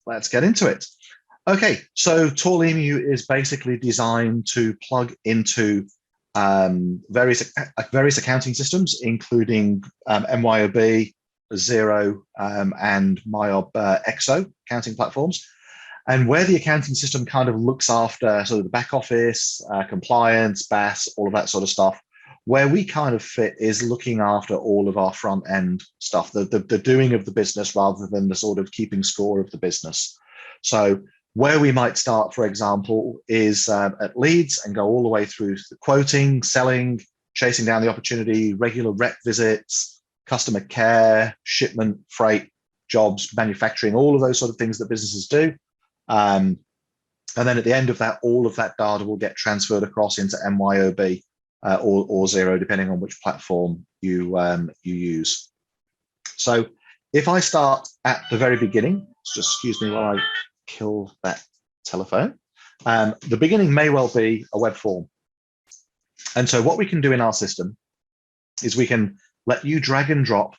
let's get into it. Okay, so Tall Emu is basically designed to plug into various accounting systems, including MYOB, XERO, and MYOB XO accounting platforms. And where the accounting system kind of looks after sort of the back office, compliance, BAS, all of that sort of stuff, where we kind of fit is looking after all of our front end stuff, the doing of the business rather than the sort of keeping score of the business. So where we might start, for example, is at leads and go all the way through the quoting, selling, chasing down the opportunity, regular rep visits, customer care, shipment, freight, jobs, manufacturing, all of those sort of things that businesses do. And then at the end of that, all of that data will get transferred across into MYOB or XERO, depending on which platform you use. So if I start at the very beginning, just excuse me while I kill that telephone. The beginning may well be a web form. And so what we can do in our system is we can let you drag and drop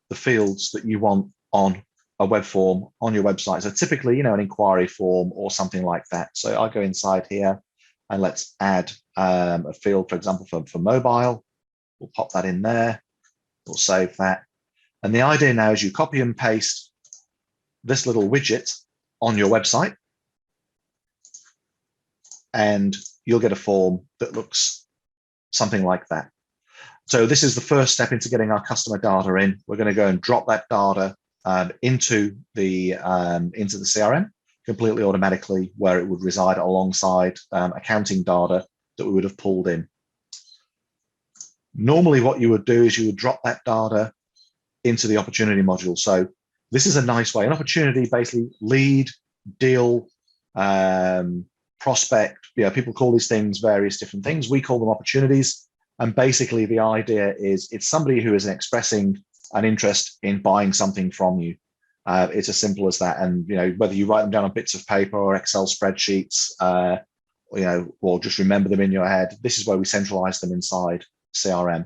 the fields that you want on a web form on your website. So typically, an inquiry form or something like that. So I'll go inside here and let's add a field, for example, for mobile. We'll pop that in there. We'll save that. And the idea now is you copy and paste this little widget on your website, and you'll get a form that looks something like that. So this is the first step into getting our customer data in. We're going to go and drop that data into the CRM completely automatically, where it would reside alongside accounting data that we would have pulled in. Normally, what you would do is you would drop that data into the opportunity module. So this is a nice way. An opportunity, basically lead, deal, prospect. People call these things various different things. We call them opportunities. And basically the idea is it's somebody who is expressing an interest in buying something from you. It's as simple as that. And whether you write them down on bits of paper or Excel spreadsheets, or just remember them in your head, this is where we centralize them inside CRM.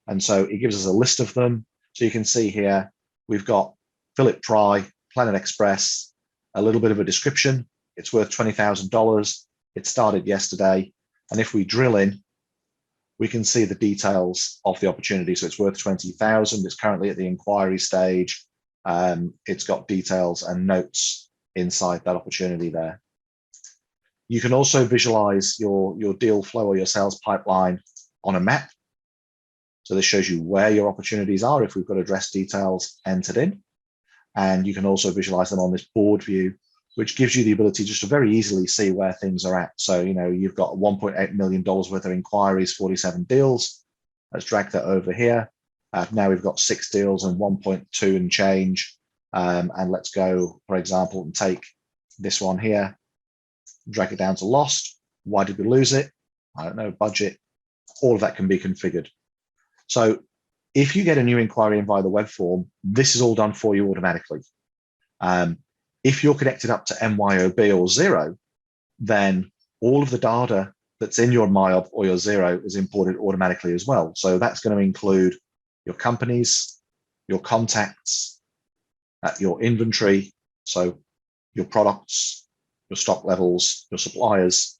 And so it gives us a list of them. So you can see here, we've got Philip Pry, Planet Express, a little bit of a description. It's worth $20,000. It started yesterday. And if we drill in, we can see the details of the opportunity. So it's worth $20,000. It's currently at the inquiry stage. It's got details and notes inside that opportunity there. You can also visualize your deal flow or your sales pipeline on a map. So this shows you where your opportunities are if we've got address details entered in. And you can also visualize them on this board view, which gives you the ability just to very easily see where things are at. So, you've got $1.8 million worth of inquiries, 47 deals. Let's drag that over here. Now we've got 6 deals and 1.2 and change. And let's go, for example, and take this one here, drag it down to lost. Why did we lose it? I don't know, budget. All of that can be configured. So if you get a new inquiry in via the web form, this is all done for you automatically. If you're connected up to MYOB or XERO, then all of the data that's in your MYOB or your XERO is imported automatically as well. So that's going to include your companies, your contacts, your inventory, so your products, your stock levels, your suppliers.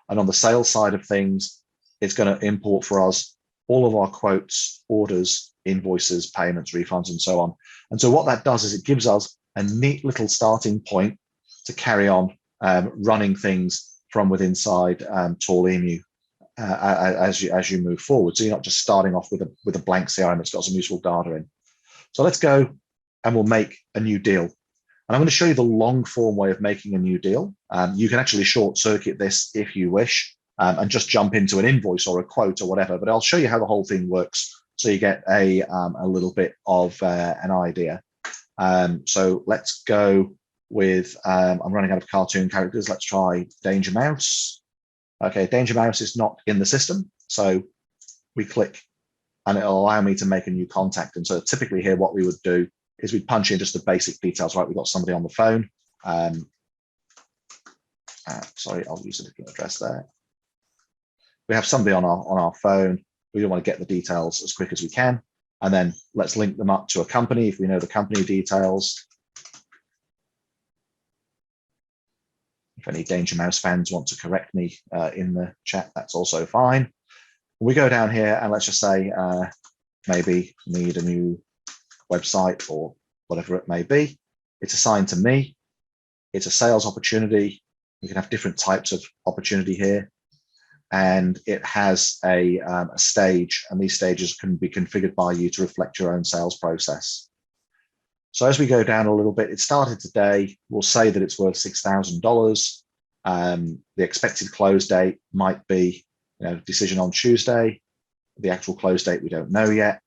And on the sales side of things, it's going to import for us all of our quotes, orders, invoices, payments, refunds, and so on. And so what that does is it gives us a neat little starting point to carry on running things from within inside Tall Emu as you move forward. So you're not just starting off with a blank CRM that's got some useful data in. So let's go and we'll make a new deal. And I'm going to show you the long form way of making a new deal. You can actually short circuit this if you wish and just jump into an invoice or a quote or whatever, but I'll show you how the whole thing works so you get a little bit of an idea. So let's go with, I'm running out of cartoon characters. Let's try Danger Mouse. Okay, Danger Mouse is not in the system. So we click and it'll allow me to make a new contact. And so typically here, what we would do is we'd punch in just the basic details, right? We've got somebody on the phone. Sorry, I'll use a different address there. We have somebody on our phone. We don't want to get the details as quick as we can. And then let's link them up to a company if we know the company details. If any Danger Mouse fans want to correct me in the chat, that's also fine. We go down here and let's just say maybe need a new website or whatever it may be. It's assigned to me. It's a sales opportunity. You can have different types of opportunity here. And it has a stage, and these stages can be configured by you to reflect your own sales process. So as we go down a little bit, it started today. We'll say that it's worth $6,000. The expected close date might be, decision on Tuesday. The actual close date we don't know yet,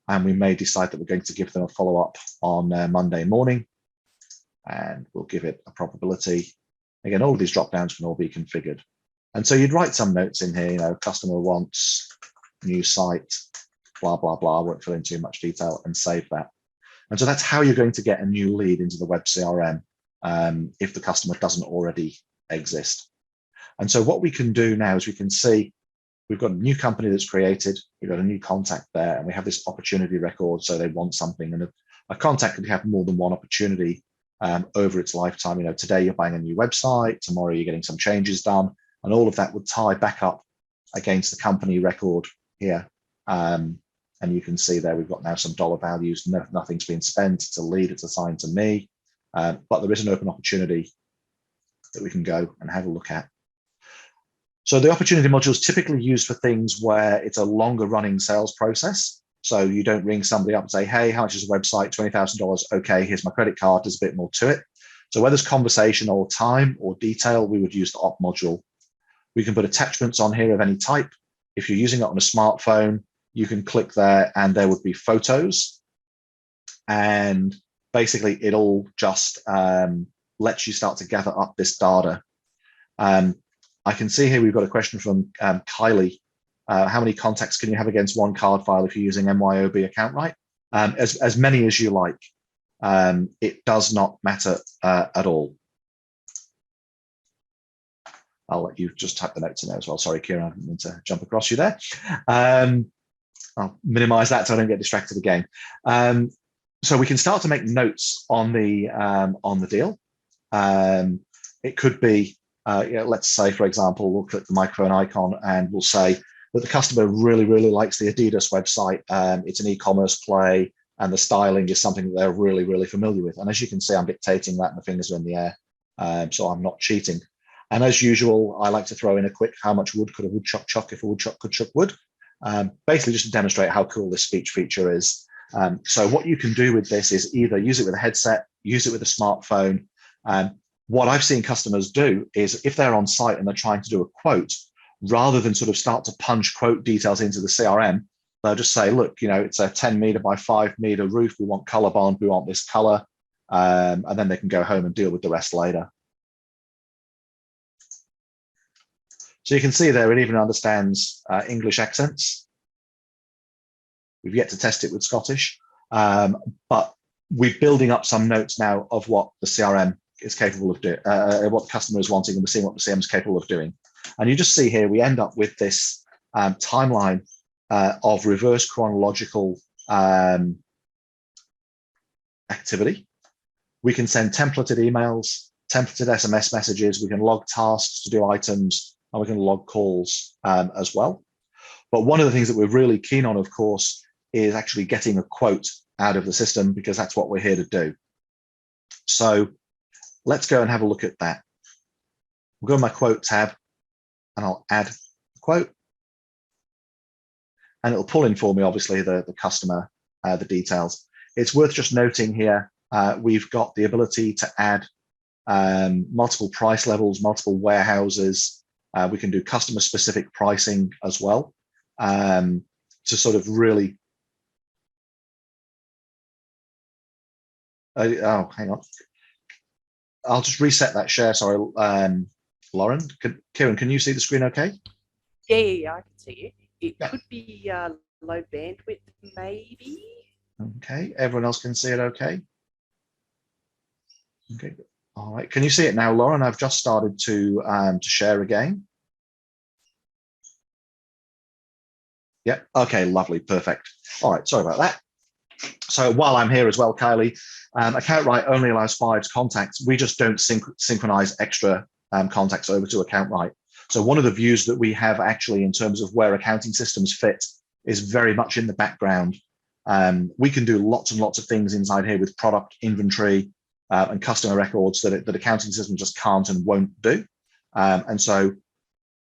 and we may decide that we're going to give them a follow-up on Monday morning, and we'll give it a probability. Again, all of these drop downs can all be configured. And so you'd write some notes in here, customer wants new site, blah, blah, blah. I won't fill in too much detail, and save that. And so that's how you're going to get a new lead into the web CRM if the customer doesn't already exist. And so what we can do now is we can see we've got a new company that's created, we've got a new contact there, and we have this opportunity record, so they want something. And a contact could have more than one opportunity over its lifetime. Today you're buying a new website, tomorrow you're getting some changes done, and all of that would tie back up against the company record here. And you can see there we've got now some dollar values. Nothing's been spent. It's a lead. It's assigned to me. But there is an open opportunity that we can go and have a look at. So the opportunity module is typically used for things where it's a longer running sales process. So you don't ring somebody up and say, hey, how much is a website? $20,000. Okay, here's my credit card. There's a bit more to it. So whether it's conversation or time or detail, we would use the op module. We can put attachments on here of any type. If you're using it on a smartphone, you can click there and there would be photos. And basically it'll just lets you start to gather up this data. I can see here we've got a question from Kylie. How many contacts can you have against one card file if you're using MYOB account, right? As many as you like. It does not matter at all. I'll let you just type the notes in there as well. Sorry, Kieran, I didn't mean to jump across you there. I'll minimize that so I don't get distracted again. So we can start to make notes on the deal. It could be, let's say, for example, we'll click the microphone icon and we'll say that the customer really, really likes the Adidas website. It's an e-commerce play and the styling is something that they're really, really familiar with. And as you can see, I'm dictating that and the fingers are in the air, so I'm not cheating. And as usual, I like to throw in a quick, how much wood could a woodchuck chuck if a woodchuck could chuck wood? Basically just to demonstrate how cool this speech feature is. So what you can do with this is either use it with a headset, use it with a smartphone. What I've seen customers do is if they're on site and they're trying to do a quote, rather than sort of start to punch quote details into the CRM, they'll just say, look, it's a 10 meter by 5 meter roof. We want color bond. We want this color. And then they can go home and deal with the rest later. So you can see there, it even understands English accents. We've yet to test it with Scottish, but we're building up some notes now of what the CRM is capable of doing, what the customer is wanting, and we're seeing what the CRM is capable of doing. And you just see here, we end up with this timeline of reverse chronological activity. We can send templated emails, templated SMS messages. We can log tasks to do items, and we can log calls as well. But one of the things that we're really keen on, of course, is actually getting a quote out of the system, because that's what we're here to do. So let's go and have a look at that. We'll go to my quote tab and I'll add a quote. And it'll pull in for me, obviously, the customer, the details. It's worth just noting here, we've got the ability to add multiple price levels, multiple warehouses. We can do customer specific pricing as well, to sort of really, oh, hang on. I'll just reset that share, sorry, Lauren. Kieran, can you see the screen okay? Yeah, I can see it. It could be low bandwidth, maybe. Okay, everyone else can see it okay? Okay, all right. Can you see it now, Lauren? I've just started to share again. Yeah, okay, lovely, perfect. All right, sorry about that. So while I'm here as well, Kylie, account write only allows 5 contacts. We just don't synchronize extra contacts over to account right. So one of the views that we have actually in terms of where accounting systems fit is very much in the background. We can do lots and lots of things inside here with product inventory and customer records that accounting systems just can't and won't do. And so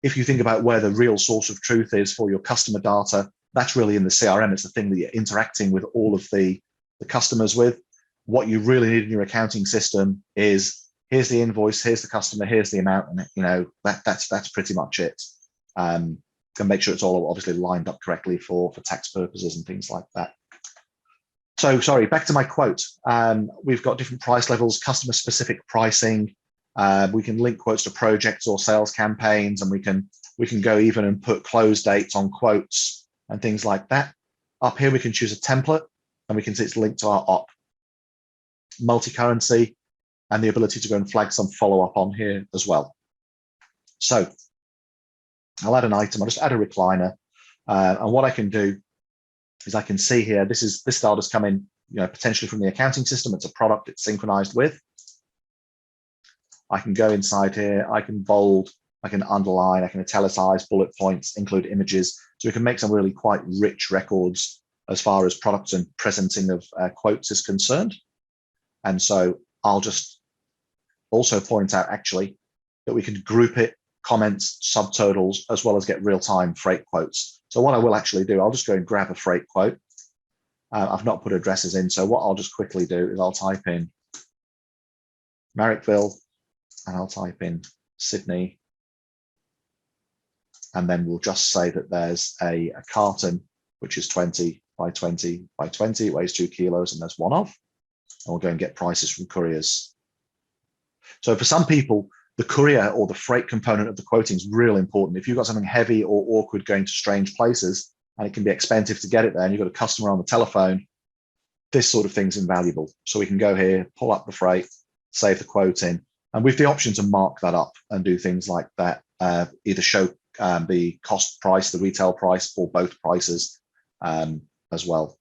if you think about where the real source of truth is for your customer data, that's really in the CRM. It's the thing that you're interacting with all of the customers with. What you really need in your accounting system is, here's the invoice, here's the customer, here's the amount, and that's pretty much it. And make sure it's all obviously lined up correctly for tax purposes and things like that. So sorry, back to my quote. We've got different price levels, customer specific pricing. We can link quotes to projects or sales campaigns, and we can go even and put close dates on quotes and things like that. Up here, we can choose a template, and we can see it's linked to our op. Multi-currency, and the ability to go and flag some follow-up on here as well. So I'll add an item, I'll just add a recliner. And what I can do is I can see here, this data's coming, potentially from the accounting system. It's a product it's synchronized with. I can go inside here, I can bold, I can underline, I can italicize bullet points, include images. So we can make some really quite rich records as far as products and presenting of quotes is concerned. And so I'll just also point out actually that we can group it, comments, subtotals, as well as get real-time freight quotes. So what I will actually do, I'll just go and grab a freight quote. I've not put addresses in, so what I'll just quickly do is I'll type in Marrickville, and I'll type in Sydney, and then we'll just say that there's a carton, which is 20 by 20 by 20, it weighs 2 kilos, and there's one of. And we'll go and get prices from couriers. So for some people, the courier or the freight component of the quoting is really important. If you've got something heavy or awkward going to strange places, and it can be expensive to get it there, and you've got a customer on the telephone, this sort of thing's invaluable. So we can go here, pull up the freight, save the quote in, and with the option to mark that up and do things like that, either show the cost price, the retail price, or both prices as well.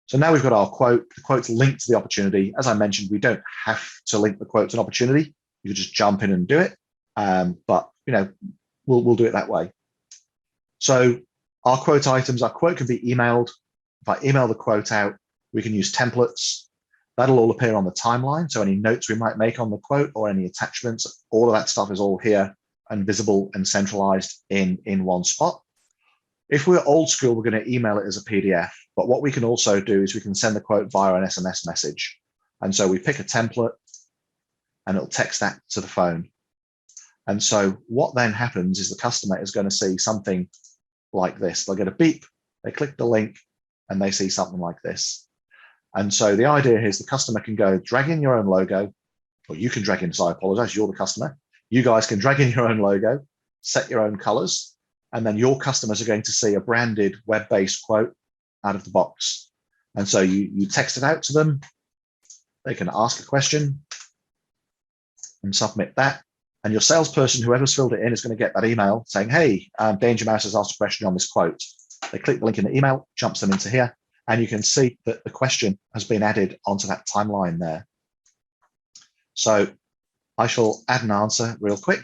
So now we've got our quote. The quote's linked to the opportunity. As I mentioned, we don't have to link the quote to an opportunity. You can just jump in and do it. But we'll do it that way. So our quote items, our quote can be emailed. If I email the quote out, we can use templates. That'll all appear on the timeline. So any notes we might make on the quote or any attachments, all of that stuff is all here and visible and centralized in one spot. If we're old school, we're going to email it as a PDF. But what we can also do is we can send the quote via an SMS message. And so we pick a template and it'll text that to the phone. And so what then happens is the customer is going to see something like this. They'll get a beep, they click the link, and they see something like this. And so the idea is the customer can go drag in your own logo, or you can drag in, so I apologize, you're the customer. You guys can drag in your own logo, set your own colors, and then your customers are going to see a branded web-based quote out of the box. And so you text it out to them. They can ask a question and submit that. And your salesperson, whoever's filled it in, is going to get that email saying, hey, Danger Mouse has asked a question on this quote. They click the link in the email, jumps them into here, and you can see that the question has been added onto that timeline there. So I shall add an answer real quick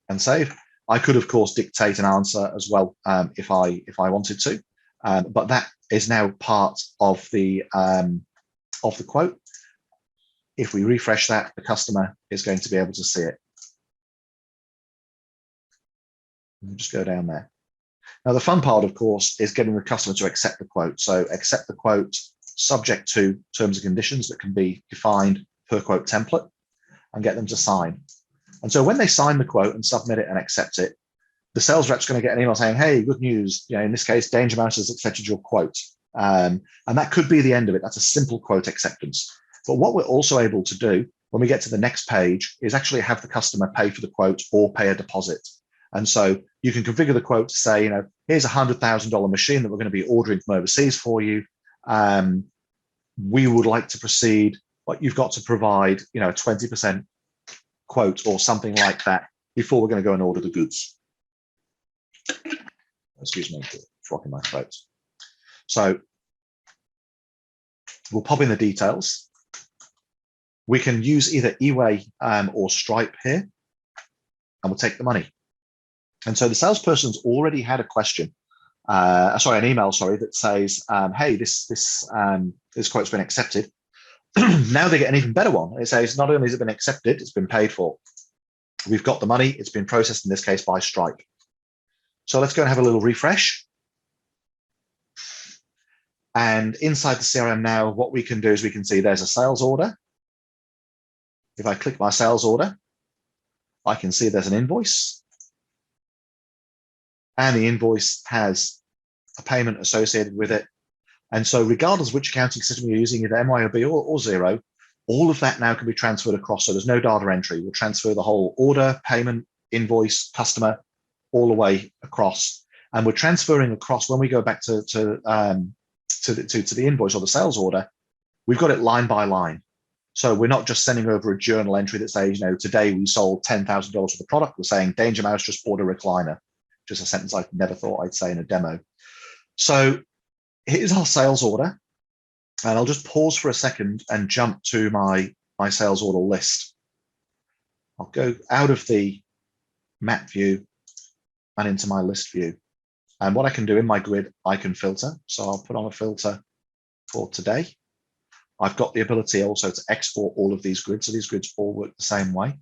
and save. I could, of course, dictate an answer as well if I wanted to, but that is now part of the quote. If we refresh that, the customer is going to be able to see it. We'll just go down there. Now, the fun part, of course, is getting the customer to accept the quote. So accept the quote subject to terms and conditions that can be defined per quote template, and get them to sign. And so when they sign the quote and submit it and accept it, the sales rep's going to get an email saying, hey, good news. In this case, Danger Mouse has accepted your quote. And that could be the end of it. That's a simple quote acceptance. But what we're also able to do when we get to the next page is actually have the customer pay for the quote or pay a deposit. And so you can configure the quote to say, here's a $100,000 machine that we're going to be ordering from overseas for you. We would like to proceed, but you've got to provide, a 20% quote or something like that before we're going to go and order the goods. Excuse me for rocking my throat. So we'll pop in the details. We can use either eWay or Stripe here, and we'll take the money. And so the salesperson's already had a question, an email, that says, hey, this quote's been accepted. Now they get an even better one. It says, not only has it been accepted, it's been paid for. We've got the money, it's been processed in this case by Stripe. So let's go and have a little refresh. And inside the CRM now, what we can do is we can see there's a sales order. If I click my sales order, I can see there's an invoice. And the invoice has a payment associated with it. And so regardless of which accounting system you're using, either MYOB or XERO, all of that now can be transferred across. So there's no data entry. We'll transfer the whole order, payment, invoice, customer, all the way across. And we're transferring across, when we go back to the invoice or the sales order, we've got it line by line. So we're not just sending over a journal entry that says, today we sold $10,000 worth of product. We're saying Danger Mouse just bought a recliner. Just a sentence I never thought I'd say in a demo. So here's our sales order. And I'll just pause for a second and jump to my sales order list. I'll go out of the map view and into my list view. And what I can do in my grid, I can filter. So I'll put on a filter for today. I've got the ability also to export all of these grids. So these grids all work the same way.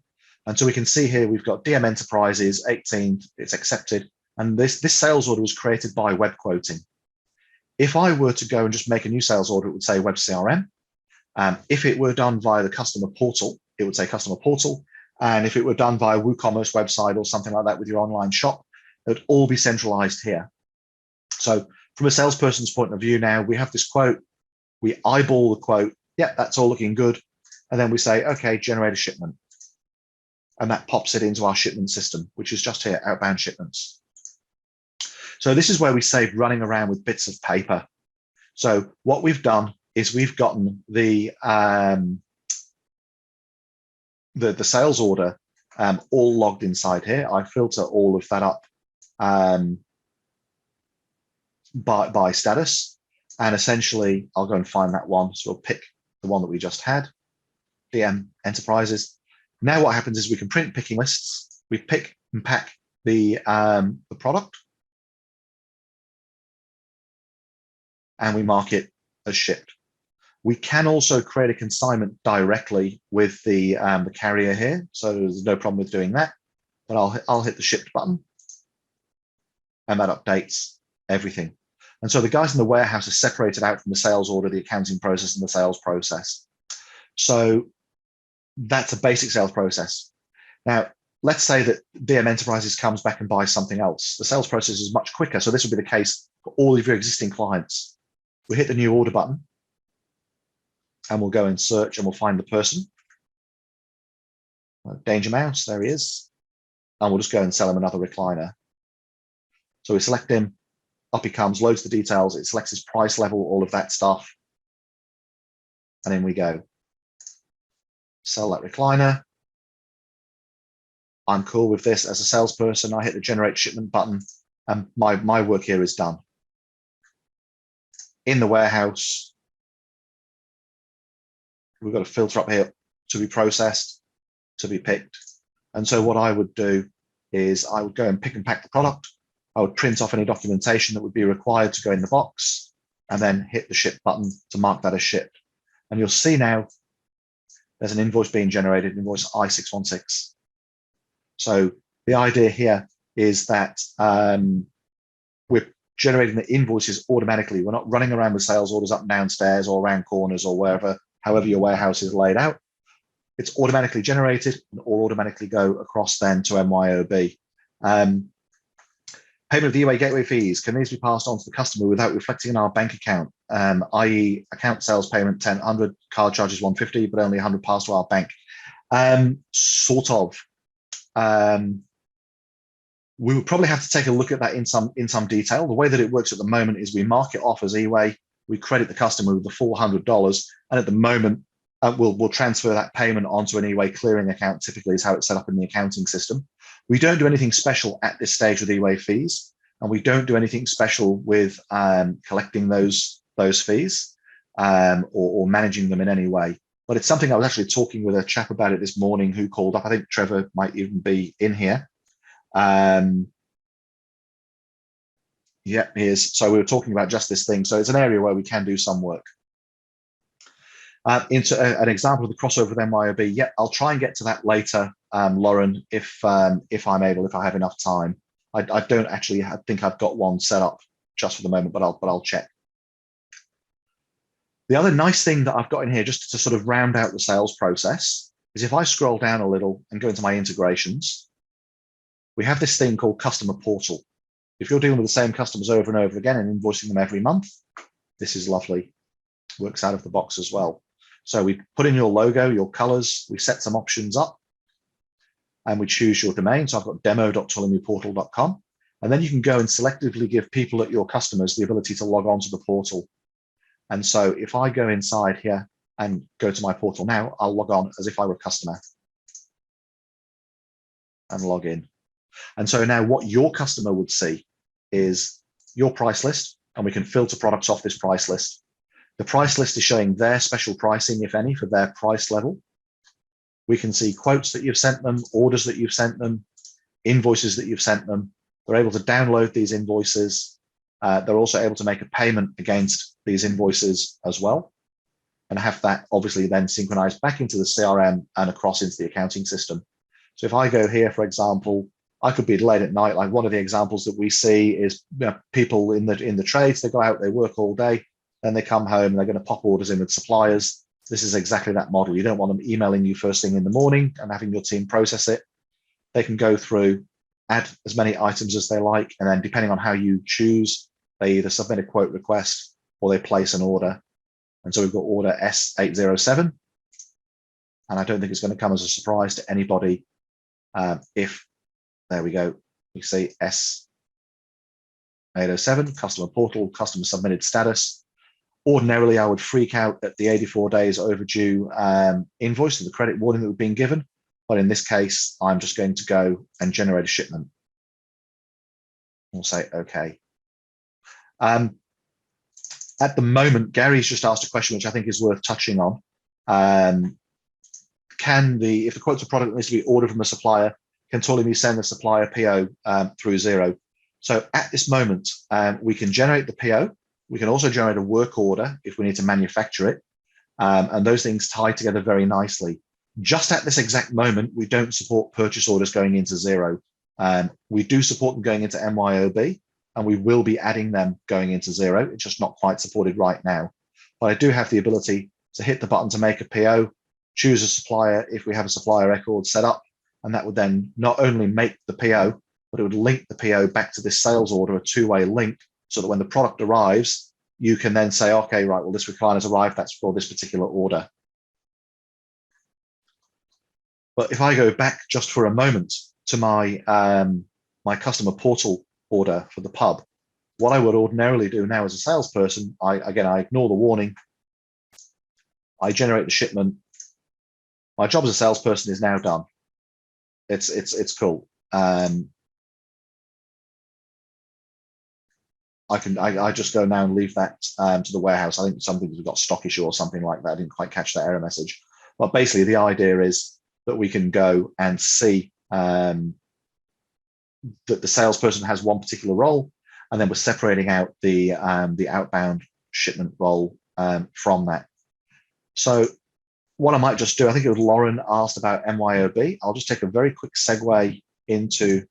And so we can see here, we've got DM Enterprises, 18, it's accepted. And this sales order was created by web quoting. If I were to go and just make a new sales order, it would say web CRM. If it were done via the customer portal, it would say customer portal. And if it were done via WooCommerce website or something like that with your online shop, it would all be centralized here. So from a salesperson's point of view now, we have this quote, we eyeball the quote, yeah, that's all looking good. And then we say, okay, generate a shipment. And that pops it into our shipment system, which is just here, outbound shipments. So this is where we save running around with bits of paper. So what we've done is we've gotten the sales order all logged inside here. I filter all of that up by status. And essentially, I'll go and find that one. So we'll pick the one that we just had, DM Enterprises. Now what happens is we can print picking lists. We pick and pack the product. And we mark it as shipped. We can also create a consignment directly with the carrier here. So there's no problem with doing that. But I'll hit the shipped button. And that updates everything. And so the guys in the warehouse are separated out from the sales order, the accounting process, and the sales process. So that's a basic sales process. Now, let's say that DM Enterprises comes back and buys something else. The sales process is much quicker. So this would be the case for all of your existing clients. We hit the new order button and we'll go and search and we'll find the person. Danger Mouse, there he is. And we'll just go and sell him another recliner. So we select him, up he comes, loads the details, it selects his price level, all of that stuff. And in we go. Sell that recliner. I'm cool with this as a salesperson. I hit the generate shipment button and my work here is done. In the warehouse, we've got a filter up here to be processed, to be picked. And so what I would do is I would go and pick and pack the product. I would print off any documentation that would be required to go in the box and then hit the ship button to mark that as shipped. And you'll see now there's an invoice being generated, invoice I-616. So the idea here is that we're generating the invoices automatically. We're not running around with sales orders up and downstairs or around corners or wherever, however your warehouse is laid out. It's automatically generated and all automatically go across then to MYOB. Payment of the eWay gateway fees, can these be passed on to the customer without reflecting in our bank account, i.e. account sales payment 100, card charges 150, but only 100 passed to our bank? Sort of. We would probably have to take a look at that in some detail. The way that it works at the moment is we mark it off as eWay, we credit the customer with the $400, and at the moment we'll transfer that payment onto an eWay clearing account. Typically is how it's set up in the accounting system. We don't do anything special at this stage with eWay fees, and we don't do anything special with collecting those fees or managing them in any way. but it's something I was actually talking with a chap about it this morning who called up. I think Trevor might even be in here. Yeah, he is. So we were talking about just this thing. So it's an area where we can do some work. Into an example of the crossover with MYOB. Yeah, I'll try and get to that later, Lauren, if I'm able, if I have enough time. I don't actually think I've got one set up just for the moment, but I'll check. The other nice thing that I've got in here, just to sort of round out the sales process, is if I scroll down a little and go into my integrations, we have this thing called Customer Portal. If you're dealing with the same customers over and over again and invoicing them every month, this is lovely. Works out of the box as well. So we put in your logo, your colors, we set some options up, and we choose your domain. So I've got demo.tallemuportal.com. And then you can go and selectively give people at your customers the ability to log on to the portal. And so if I go inside here and go to my portal now, I'll log on as if I were a customer and log in. And so now what your customer would see is your price list, and we can filter products off this price list. The price list is showing their special pricing, if any, for their price level. We can see quotes that you've sent them, orders that you've sent them, invoices that you've sent them. They're able to download these invoices. They're also able to make a payment against these invoices as well, and have that obviously then synchronized back into the CRM and across into the accounting system. So if I go here, for example, I could be late at night. Like one of the examples that we see is, you know, people in the trades, they go out, they work all day, then they come home and they're going to pop orders in with suppliers. This is exactly that model. You don't want them emailing you first thing in the morning and having your team process it. They can go through, add as many items as they like, and then depending on how you choose, they either submit a quote request or they place an order. And so we've got order S807. And I don't think it's going to come as a surprise to anybody if, there we go, we see S807, customer portal, customer submitted status. Ordinarily, I would freak out at the 84 days overdue invoice and the credit warning that we've been given. But in this case, I'm just going to go and generate a shipment. We'll say, okay. At the moment, Gary's just asked a question, which I think is worth touching on. If the quote's a product that needs to be ordered from a supplier, can Tall Emu send the supplier PO through XERO? So at this moment, we can generate the PO. We can also generate a work order if we need to manufacture it. And those things tie together very nicely. Just at this exact moment, we don't support purchase orders going into XERO. We do support them going into MYOB, and we will be adding them going into XERO. It's just not quite supported right now. But I do have the ability to hit the button to make a PO, choose a supplier if we have a supplier record set up, and that would then not only make the PO, but it would link the PO back to this sales order, a two-way link, so that when the product arrives, you can then say, okay, right, well, this client has arrived, that's for this particular order. But if I go back just for a moment to my, my customer portal order for the pub, what I would ordinarily do now as a salesperson, I ignore the warning. I generate the shipment. My job as a salesperson is now done. It's cool. I just go now and leave that to the warehouse. I think something we've got stock issue or something like that. I didn't quite catch that error message. But basically, the idea is that we can go and see that the salesperson has one particular role, and then we're separating out the outbound shipment role from that. So what I might just do, I think it was Lauren asked about MYOB. I'll just take a very quick segue into,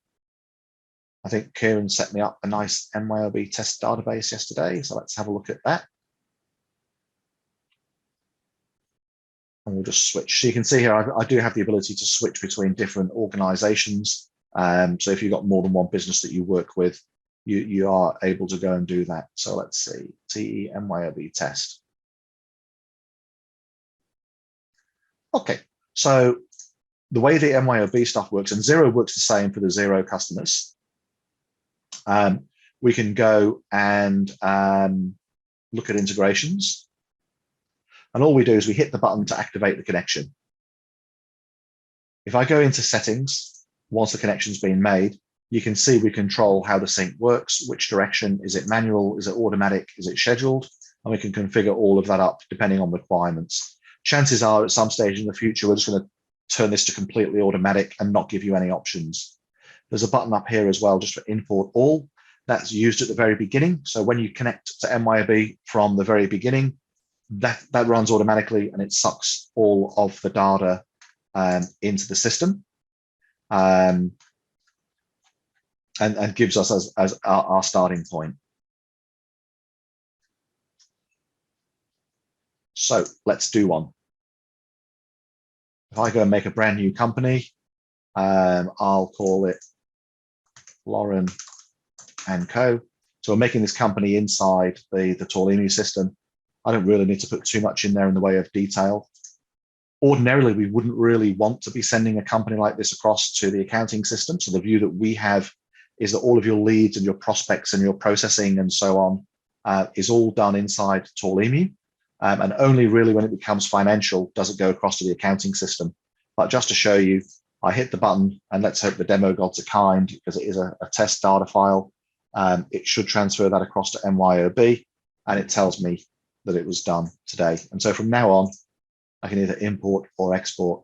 I think Kieran set me up a nice MYOB test database yesterday. So let's have a look at that. And we'll just switch. So you can see here, I do have the ability to switch between different organizations. So if you've got more than one business that you work with, you are able to go and do that. So let's see, TE MYOB test. Okay, so the way the MYOB stuff works, and XERO works the same for the XERO customers. We can go and look at integrations. And all we do is we hit the button to activate the connection. If I go into settings, once the connection's been made, you can see we control how the sync works, which direction, is it manual, is it automatic, is it scheduled? And we can configure all of that up depending on requirements. Chances are at some stage in the future, we're just going to turn this to completely automatic and not give you any options. There's a button up here as well, just for import all. That's used at the very beginning. So when you connect to MYOB from the very beginning, that runs automatically and it sucks all of the data into the system and gives us as our starting point. So let's do one. If I go and make a brand new company, I'll call it Lauren and Co. So we're making this company inside the Tall Emu system. I don't really need to put too much in there in the way of detail. Ordinarily, we wouldn't really want to be sending a company like this across to the accounting system. So the view that we have is that all of your leads and your prospects and your processing and so on is all done inside Tall Emu. And only really when it becomes financial does it go across to the accounting system. But just to show you, I hit the button and let's hope the demo gods are kind because it is a test data file. It should transfer that across to MYOB and it tells me that it was done today. And so from now on, I can either import or export.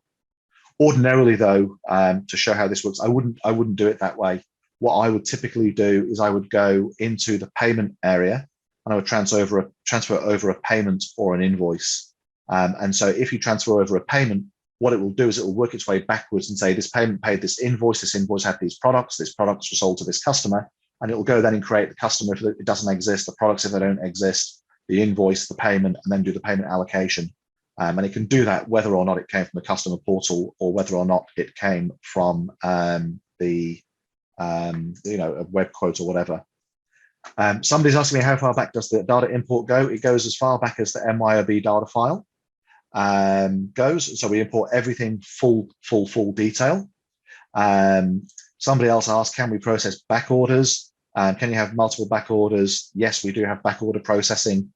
Ordinarily though, to show how this works, I wouldn't do it that way. What I would typically do is I would go into the payment area and I would transfer over a payment or an invoice. And so if you transfer over a payment, what it will do is it will work its way backwards and say this payment paid this invoice had these products were sold to this customer, and it will go then and create the customer if it doesn't exist, the products if they don't exist, the invoice, the payment, and then do the payment allocation. And it can do that whether or not it came from the customer portal or whether or not it came from a web quote or whatever. Somebody's asking me how far back does the data import go? It goes as far back as the MYOB data file goes. So we import everything full detail. Somebody else asked, can we process back orders? Can you have multiple back orders? Yes, we do have back order processing.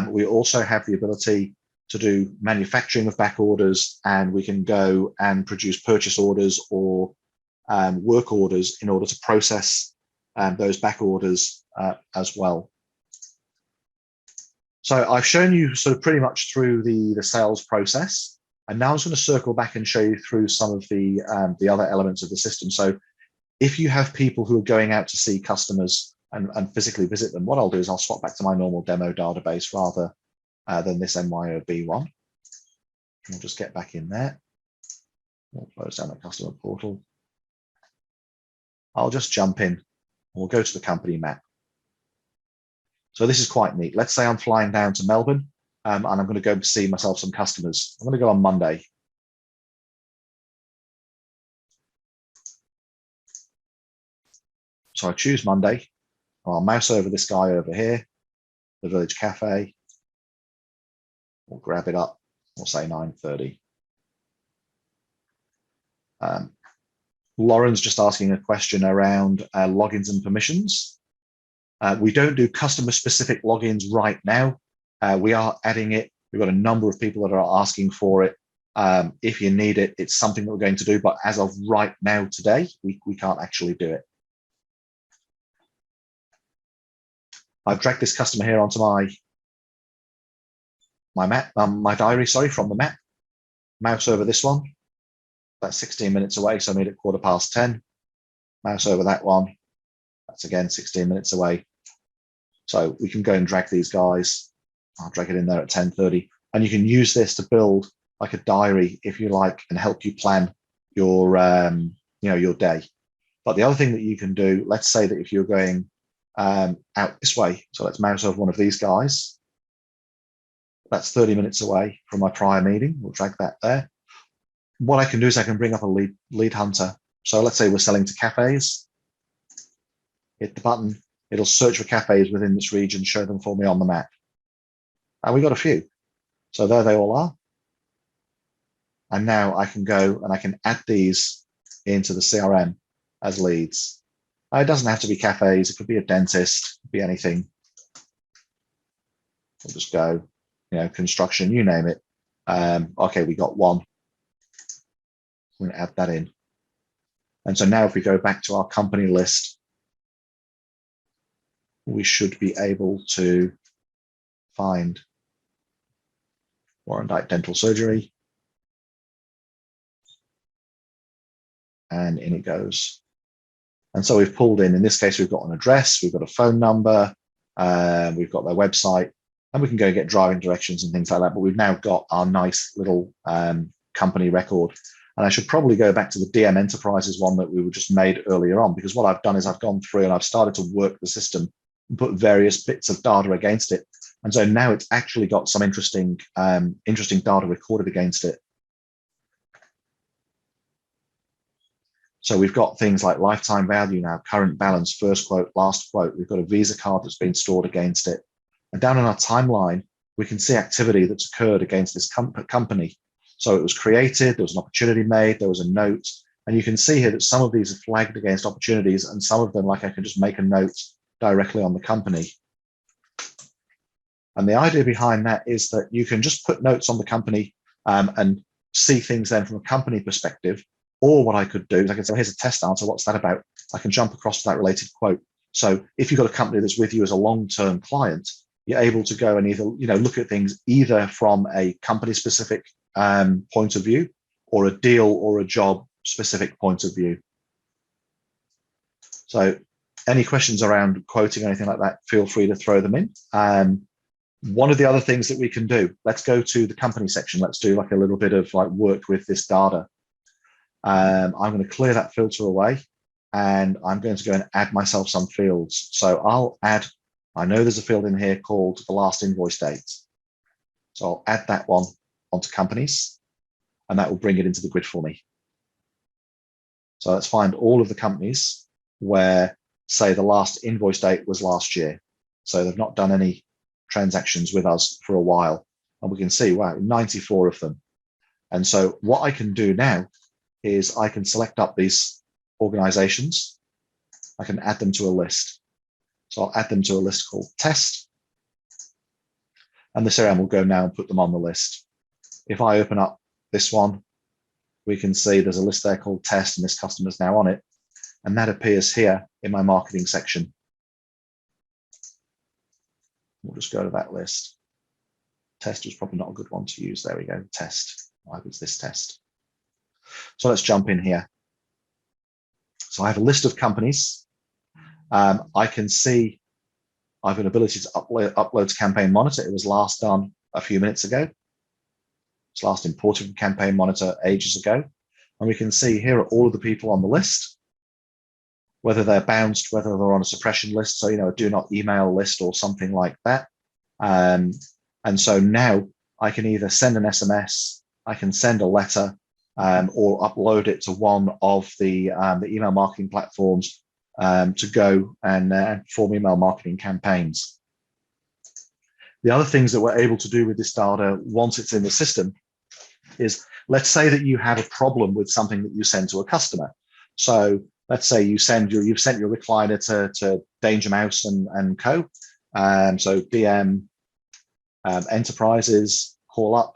We also have the ability to do manufacturing of back orders, and we can go and produce purchase orders or work orders in order to process those back orders as well. So I've shown you sort of pretty much through the sales process, and now I'm just going to circle back and show you through some of the other elements of the system. So if you have people who are going out to see customers and physically visit them, what I'll do is I'll swap back to my normal demo database rather than this MYOB one. We'll just get back in there. We'll close down the customer portal. I'll just jump in. We'll go to the company map. So this is quite neat. Let's say I'm flying down to Melbourne and I'm going to go see myself some customers. I'm going to go on Monday. So I choose Monday. I'll mouse over this guy over here, the Village Cafe. We'll grab it up. We'll say 9:30. Lauren's just asking a question around logins and permissions. We don't do customer-specific logins right now. We are adding it. We've got a number of people that are asking for it. If you need it, it's something that we're going to do. But as of right now, today, we can't actually do it. I've dragged this customer here onto my map, my diary, sorry, from the map. Mouse over this one. That's 16 minutes away, so I made it 10:15. Mouse over that one. That's again 16 minutes away. So we can go and drag these guys. I'll drag it in there at 10:30. And you can use this to build like a diary, if you like, and help you plan your, your day. But the other thing that you can do, let's say that if you're going out this way, so let's mouse over one of these guys. That's 30 minutes away from my prior meeting. We'll drag that there. What I can do is I can bring up a lead hunter. So let's say we're selling to cafes. Hit the button. It'll search for cafes within this region, show them for me on the map. And we got a few. So there they all are. And now I can go and I can add these into the CRM as leads. It doesn't have to be cafes. It could be a dentist, it could be anything. We'll just go, construction, you name it. Okay, we got one. I'm going to add that in. And so now if we go back to our company list, we should be able to find Warrandyte Dental Surgery. And in it goes. And so we've pulled in this case, we've got an address, we've got a phone number, we've got their website, and we can go and get driving directions and things like that. But we've now got our nice little company record. And I should probably go back to the DM Enterprises one that we were just made earlier on, because what I've done is I've gone through and I've started to work the system and put various bits of data against it. And so now it's actually got some interesting data recorded against it. So we've got things like lifetime value now, current balance, first quote, last quote. We've got a Visa card that's been stored against it. And down in our timeline, we can see activity that's occurred against this company. So it was created, there was an opportunity made, there was a note. And you can see here that some of these are flagged against opportunities, and some of them, like I can just make a note directly on the company. And the idea behind that is that you can just put notes on the company and see things then from a company perspective. Or what I could do is I can say, well, here's a test answer. What's that about? I can jump across to that related quote. So if you've got a company that's with you as a long-term client, you're able to go and either look at things either from a company-specific point of view, or a deal or a job-specific point of view. So any questions around quoting or anything like that, feel free to throw them in. One of the other things that we can do, let's go to the company section. Let's do like a little bit of like work with this data. I'm going to clear that filter away, and I'm going to go and add myself some fields. So I'll add, I know there's a field in here called the last invoice date. So I'll add that one onto companies, and that will bring it into the grid for me. So let's find all of the companies where, say, the last invoice date was last year. So they've not done any transactions with us for a while. And we can see, wow, 94 of them. And so what I can do now is I can select up these organizations. I can add them to a list. So I'll add them to a list called test. And the CRM will go now and put them on the list. If I open up this one, we can see there's a list there called test, and this customer's now on it. And that appears here in my marketing section. We'll just go to that list. Test was probably not a good one to use. There we go, test. Why was this test? So let's jump in here. So I have a list of companies. I can see I've an ability to upload to Campaign Monitor. It was last done a few minutes ago. It's last imported from Campaign Monitor ages ago. And we can see here are all of the people on the list, whether they're bounced, whether they're on a suppression list, so, a do not email list or something like that. And so now I can either send an SMS, I can send a letter, or upload it to one of the email marketing platforms to go and perform email marketing campaigns. The other things that we're able to do with this data once it's in the system is, let's say that you have a problem with something that you send to a customer. So let's say you've sent your recliner to Danger Mouse and Co. So DM Enterprises, call up,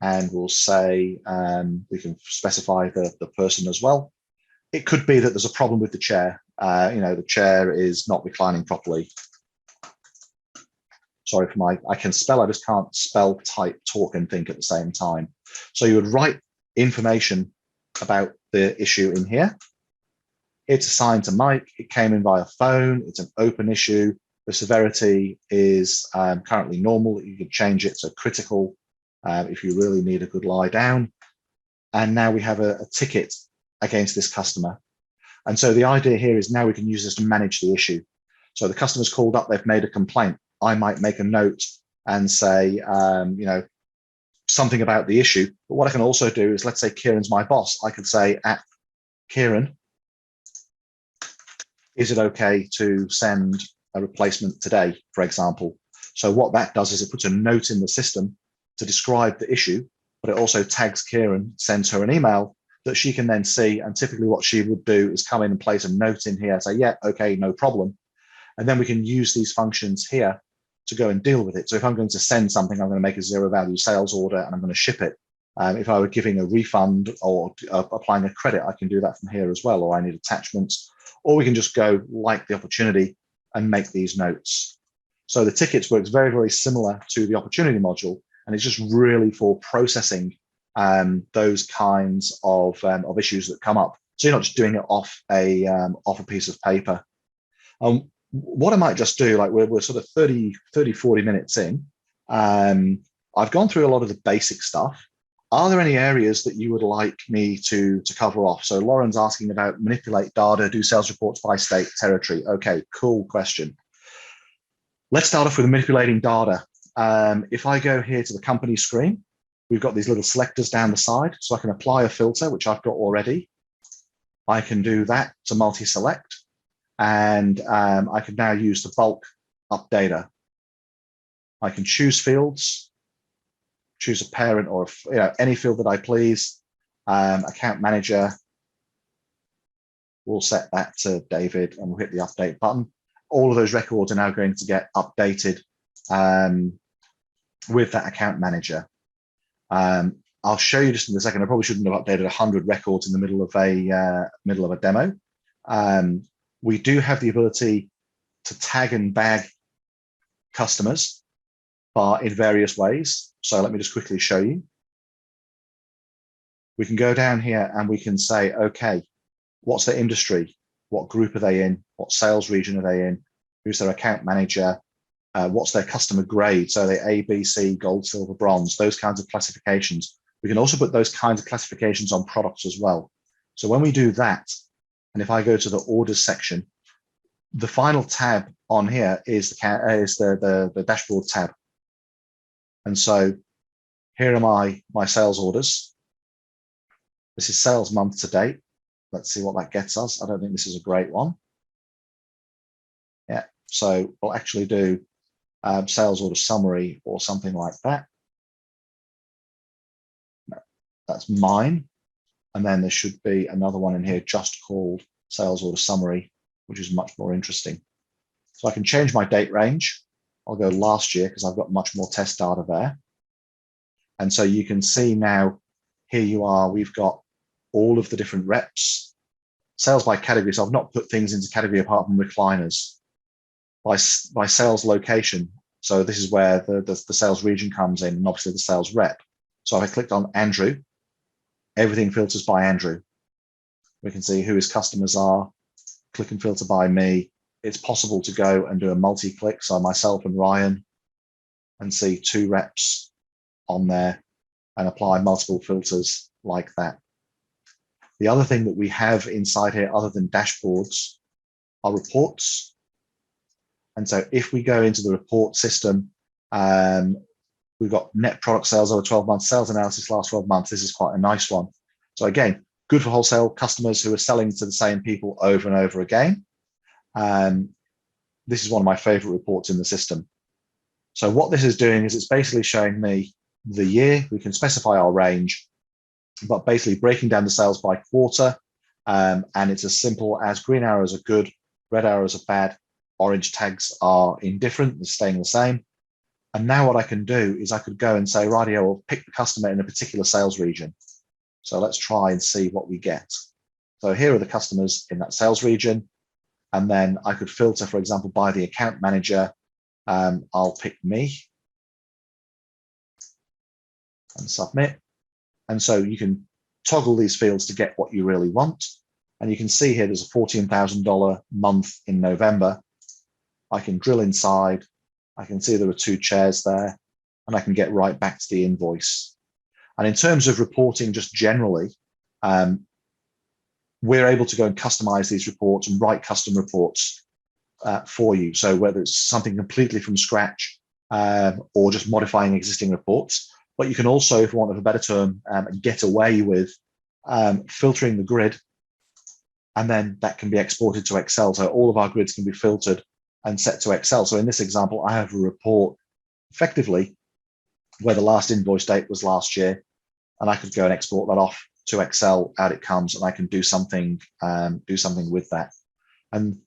and we'll say, we can specify the person as well. It could be that there's a problem with the chair. The chair is not reclining properly. Sorry for I can spell, I just can't spell, type, talk, and think at the same time. So you would write information about the issue in here. It's assigned to Mike. It came in via phone. It's an open issue. The severity is currently normal. You can change it to critical if you really need a good lie down. And now we have a ticket against this customer. And so the idea here is now we can use this to manage the issue. So the customer's called up, they've made a complaint. I might make a note and say, something about the issue. But what I can also do is, let's say Kieran's my boss. I could say, Kieran, is it okay to send a replacement today, for example? So what that does is it puts a note in the system to describe the issue, but it also tags Kieran, sends her an email that she can then see. And typically what she would do is come in and place a note in here, say, yeah, okay, no problem. And then we can use these functions here to go and deal with it. So if I'm going to send something, I'm going to make a zero value sales order and I'm going to ship it. If I were giving a refund or applying a credit, I can do that from here as well, or I need attachments, or we can just go like the opportunity and make these notes. So the tickets works very, very similar to the opportunity module. and it's just really for processing those kinds of issues that come up. So you're not just doing it off a piece of paper. What I might just do, like we're sort of 30, 40 minutes in. I've gone through a lot of the basic stuff. Are there any areas that you would like me to cover off? So Lauren's asking about manipulate data, do sales reports by state, territory. Okay, cool question. Let's start off with manipulating data. If I go here to the company screen, we've got these little selectors down the side, so I can apply a filter, which I've got already. I can do that to multi-select, and I can now use the bulk up data. I can choose fields, choose a parent or any field that I please. Account manager, we'll set that to David, and we'll hit the update button. All of those records are now going to get updated with that account manager. I'll show you just in a second. I probably shouldn't have updated 100 records in the middle of a demo. We do have the ability to tag and bag customers in various ways. So let me just quickly show you. We can go down here and we can say, okay, what's their industry? What group are they in? What sales region are they in? Who's their account manager? What's their customer grade? So they A, B, C, gold, silver, bronze, those kinds of classifications. We can also put those kinds of classifications on products as well. So when we do that, and if I go to the orders section, the final tab on here is the dashboard tab. And so here are my sales orders. This is sales month to date. Let's see what that gets us. I don't think this is a great one. Yeah, so we'll actually do sales order summary or something like that. No, that's mine. And then there should be another one in here just called sales order summary, which is much more interesting. So I can change my date range. I'll go last year because I've got much more test data there. And so you can see now, here you are, we've got all of the different reps, sales by category. So I've not put things into category apart from recliners. By sales location. So this is where the sales region comes in, and obviously the sales rep. So if I clicked on Andrew, everything filters by Andrew. We can see who his customers are, click and filter by me. It's possible to go and do a multi-click, so myself and Ryan, and see 2 reps on there and apply multiple filters like that. The other thing that we have inside here, other than dashboards, are reports. And so if we go into the report system, we've got net product sales over 12 months, sales analysis last 12 months. This is quite a nice one. So again, good for wholesale customers who are selling to the same people over and over again. This is one of my favorite reports in the system. So what this is doing is it's basically showing me the year. We can specify our range, but basically breaking down the sales by quarter. And it's as simple as green arrows are good, red arrows are bad, orange tags are indifferent, they're staying the same. And now what I can do is I could go and say, right, I will pick the customer in a particular sales region. So let's try and see what we get. So here are the customers in that sales region. And then I could filter, for example, by the account manager. I'll pick me and submit. And so you can toggle these fields to get what you really want. And you can see here there's a $14,000 month in November. I can drill inside. I can see there are 2 chairs there, and I can get right back to the invoice. And in terms of reporting just generally, we're able to go and customize these reports and write custom reports for you. So whether it's something completely from scratch or just modifying existing reports, but you can also, if you want a better term, get away with filtering the grid, and then that can be exported to Excel. So all of our grids can be filtered and set to Excel. So in this example, I have a report effectively where the last invoice date was last year, and I could go and export that off to Excel. Out it comes, and I can do something with that. And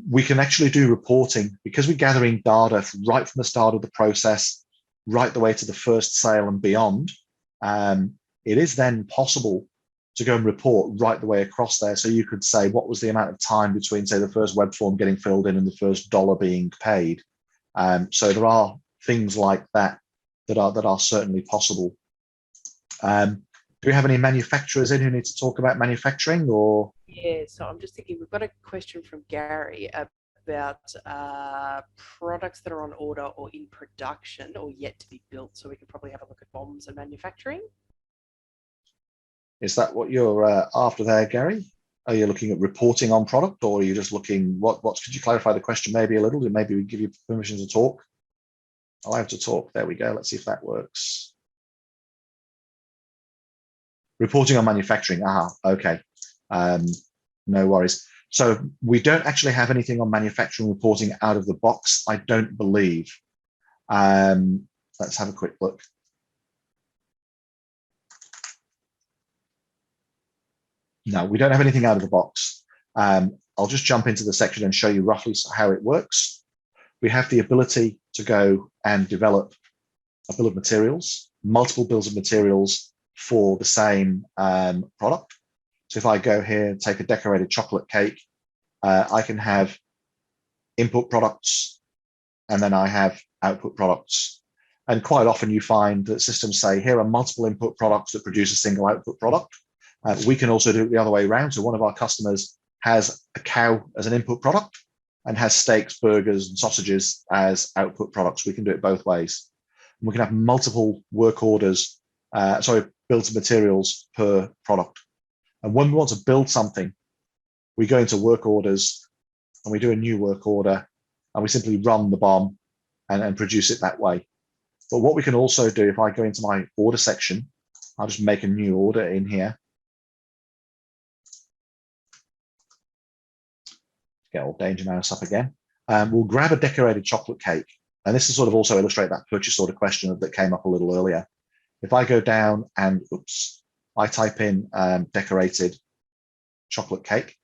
we can actually do reporting because we're gathering data right from the start of the process, right the way to the first sale and beyond. It is then possible to go and report right the way across there. So you could say, what was the amount of time between, say, the first web form getting filled in and the first dollar being paid? So there are things like that that are certainly possible. Do we have any manufacturers in who need to talk about manufacturing, or? Yeah, so I'm just thinking, we've got a question from Gary about products that are on order or in production or yet to be built. So we can probably have a look at bombs and manufacturing. Is that what you're after there, Gary? Are you looking at reporting on product, or are you just looking, could you clarify the question maybe a little? Maybe we give you permission to talk. Allowed to talk. There we go. Let's see if that works. Reporting on manufacturing. Okay. No worries. So we don't actually have anything on manufacturing reporting out of the box, I don't believe. Let's have a quick look. No, we don't have anything out of the box. I'll just jump into the section and show you roughly how it works. We have the ability to go and develop a bill of materials, multiple bills of materials for the same product. So if I go here and take a decorated chocolate cake, I can have input products and then I have output products. And quite often you find that systems say, here are multiple input products that produce a single output product. We can also do it the other way around. So one of our customers has a cow as an input product and has steaks, burgers, and sausages as output products. We can do it both ways. And we can have multiple work orders, bills of materials per product. And when we want to build something, we go into work orders and we do a new work order and we simply run the BOM and produce it that way. But what we can also do, if I go into my order section, I'll just make a new order in here. Get old Danger Mouse up again. We'll grab a decorated chocolate cake. And this is sort of also illustrate that purchase order question that came up a little earlier. If I go down and, I type in decorated chocolate cake,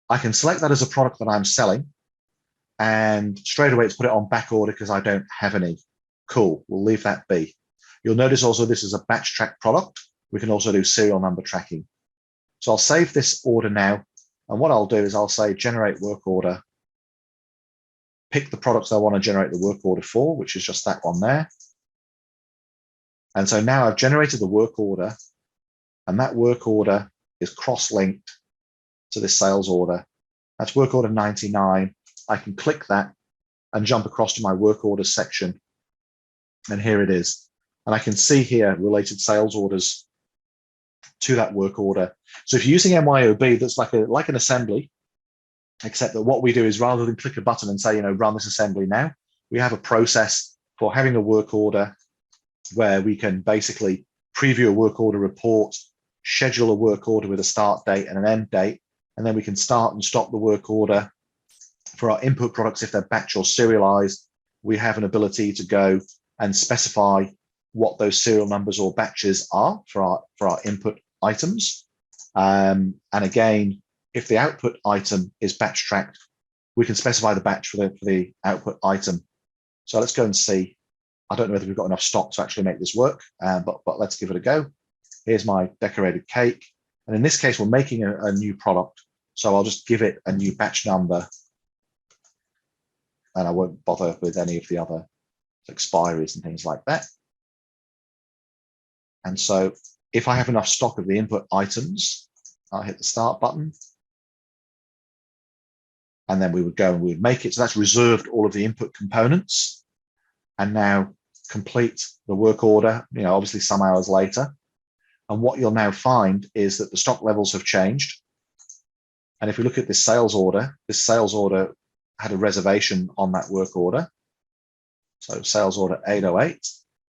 I can select that as a product that I'm selling. And straight away it's put it on back order because I don't have any. Cool, we'll leave that be. You'll notice also this is a batch track product. We can also do serial number tracking. So I'll save this order now. And what I'll do is I'll say generate work order, pick the products I want to generate the work order for, which is just that one there. And so now I've generated the work order, and that work order is cross-linked to this sales order. That's work order 99. I can click that and jump across to my work orders section. And here it is. And I can see here related sales orders to that work order. So if you're using MYOB, that's like an assembly, except that what we do is rather than click a button and say, run this assembly now, we have a process for having a work order where we can basically preview a work order report, schedule a work order with a start date and an end date, and then we can start and stop the work order. For our input products, if they're batch or serialized, we have an ability to go and specify what those serial numbers or batches are for our input items. And again, if the output item is batch tracked, we can specify the batch for the output item. So let's go and see. I don't know whether we've got enough stock to actually make this work, but let's give it a go. Here's my decorated cake. And in this case, we're making a new product. So I'll just give it a new batch number. And I won't bother with any of the other expiries and things like that. And so if I have enough stock of the input items, I'll hit the start button. And then we would go and we would make it. So that's reserved all of the input components. And now complete the work order, obviously some hours later. And what you'll now find is that the stock levels have changed. And if we look at this sales order had a reservation on that work order. So sales order 808,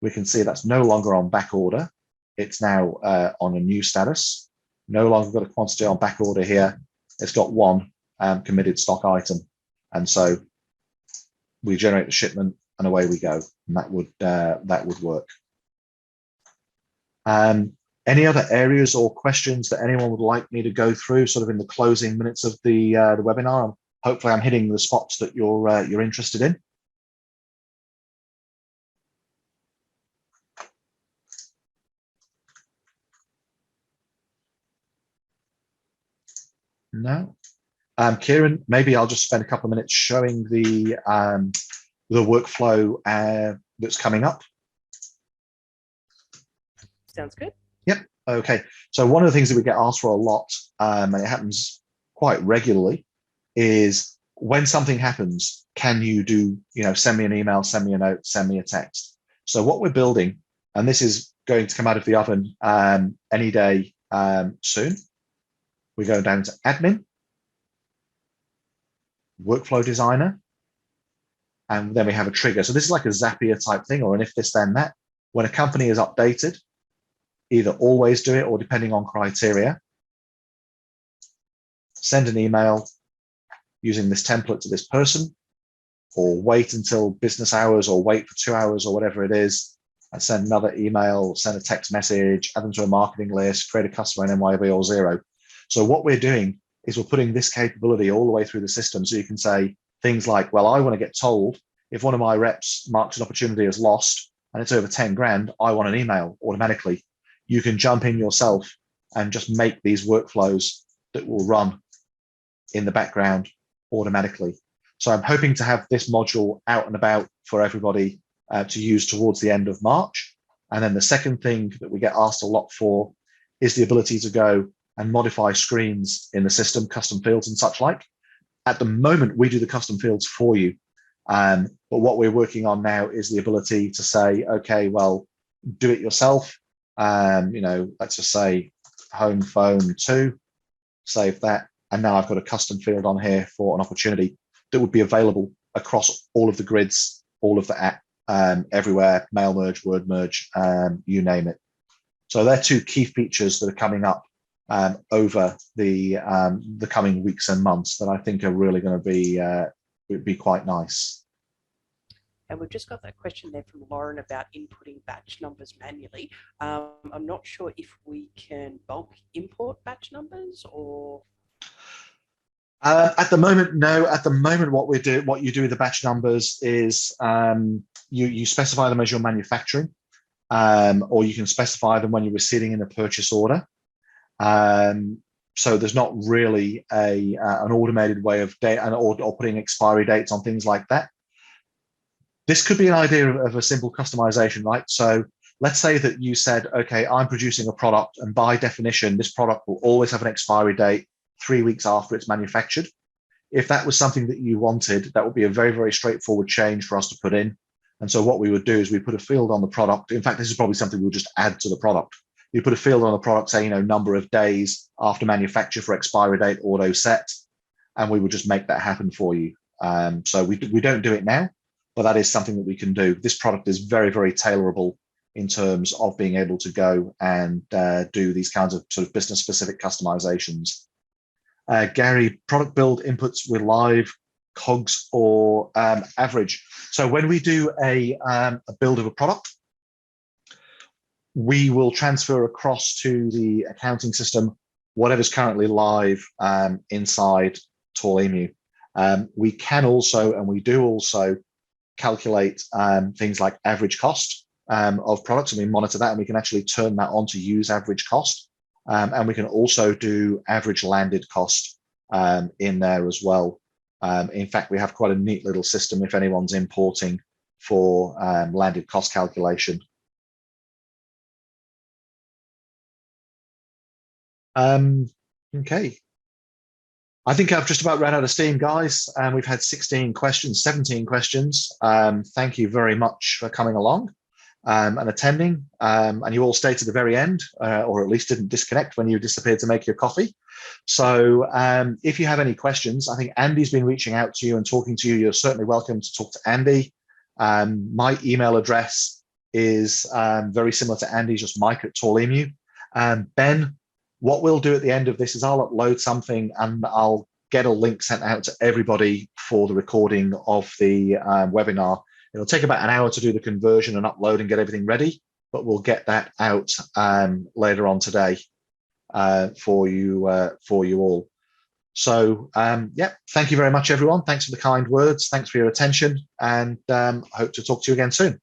we can see that's no longer on back order. It's now on a new status. No longer got a quantity on back order here. It's got one committed stock item. And so we generate the shipment and away we go. And that would work. Any other areas or questions that anyone would like me to go through sort of in the closing minutes of the webinar? Hopefully I'm hitting the spots that you're interested in. No. Kieran, maybe I'll just spend a couple of minutes showing the workflow that's coming up. Sounds good. Yep. Okay. So one of the things that we get asked for a lot, and it happens quite regularly, is when something happens, can you do, send me an email, send me a note, send me a text. So what we're building, and this is going to come out of the oven any day soon. We go down to admin, workflow designer, and then we have a trigger. So this is like a Zapier type thing, or an if this then that. When a company is updated, either always do it or depending on criteria, send an email using this template to this person, or wait until business hours, or wait for 2 hours, or whatever it is, and send another email, send a text message, add them to a marketing list, create a customer in MYOB or XERO. So what we're doing is we're putting this capability all the way through the system. So you can say things like, well, I want to get told if one of my reps marks an opportunity as lost and it's over 10 grand, I want an email automatically. You can jump in yourself and just make these workflows that will run in the background automatically. So I'm hoping to have this module out and about for everybody to use towards the end of March. And then the second thing that we get asked a lot for is the ability to go and modify screens in the system, custom fields and such like. At the moment, we do the custom fields for you. But what we're working on now is the ability to say, okay, well, do it yourself. Let's just say home phone 2, save that. And now I've got a custom field on here for an opportunity that would be available across all of the grids, all of the app, everywhere, mail merge, word merge, you name it. So they're 2 key features that are coming up over the coming weeks and months that I think are really going to be quite nice. And we've just got that question there from Lauren about inputting batch numbers manually. I'm not sure if we can bulk import batch numbers or. At the moment, no. At the moment, what you do with the batch numbers is you specify them as you're manufacturing, or you can specify them when you're receiving in a purchase order. So there's not really an automated way of or putting expiry dates on things like that. This could be an idea of a simple customization, right? So let's say that you said, okay, I'm producing a product, and by definition, this product will always have an expiry date 3 weeks after it's manufactured. If that was something that you wanted, that would be a very, very straightforward change for us to put in. And so what we would do is we put a field on the product. In fact, this is probably something we'll just add to the product. You put a field on the product, say, number of days after manufacture for expiry date auto set, and we would just make that happen for you. So we don't do it now, but that is something that we can do. This product is very, very tailorable in terms of being able to go and do these kinds of sort of business specific customizations. Gary, product build inputs with live COGS or average. So when we do a build of a product, we will transfer across to the accounting system whatever's currently live inside Tall Emu. We can also, and we do also, calculate things like average cost of products, and we monitor that, and we can actually turn that on to use average cost. And we can also do average landed cost in there as well. In fact, we have quite a neat little system if anyone's importing for landed cost calculation. Okay. I think I've just about run out of steam, guys. We've had 17 questions. Thank you very much for coming along and attending. And you all stayed to the very end, or at least didn't disconnect when you disappeared to make your coffee. So if you have any questions, I think Andy's been reaching out to you and talking to you. You're certainly welcome to talk to Andy. My email address is very similar to Andy's, just mike@tallemu. Ben, what we'll do at the end of this is I'll upload something and I'll get a link sent out to everybody for the recording of the webinar. It'll take about an hour to do the conversion and upload and get everything ready, but we'll get that out later on today for you all. So yeah, thank you very much, everyone. Thanks for the kind words. Thanks for your attention, and hope to talk to you again soon.